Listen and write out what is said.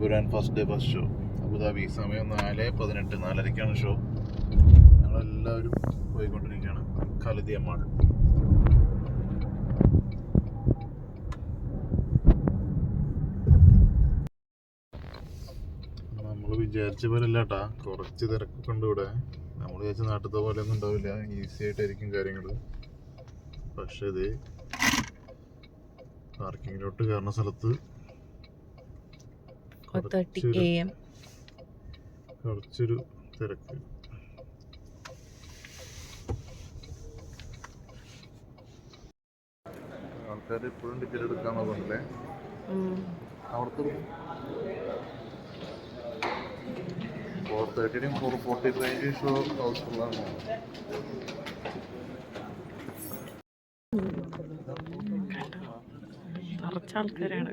Empuraan first day first show Abu Dhabi. സമയം 4:18, 4:30 show. ഞങ്ങളെല്ലാവരും പോയിക്കൊണ്ടിരിക്കുകയാണ് ഖാലിദിയ മാൾ. നമ്മൾ വിചാരിച്ച പോലെ അല്ല കേട്ടാ, കുറച്ച് തിരക്കൊക്കെ ഉണ്ട് ഇവിടെ. നമ്മൾ വിചാരിച്ച നാട്ടിലത്തെ പോലെ ഒന്നും ഉണ്ടാവില്ല, ഈസി ആയിട്ടായിരിക്കും കാര്യങ്ങൾ. പക്ഷേ ഇത് പാർക്കിങ്ങിലോട്ട് കയറുന്ന സ്ഥലത്ത് കുറച്ചൊരു തിരക്ക്. ആൾക്കാർ എപ്പോഴും ടിക്കറ്റ് എടുക്കാൻ നോക്കണ്ടല്ലേ. അവിടുത്തെ 4:30 4:45 ഷോ ഹൗസ്ഫുള്ളാണ്. നിറച്ച ആൾക്കാരാണ്.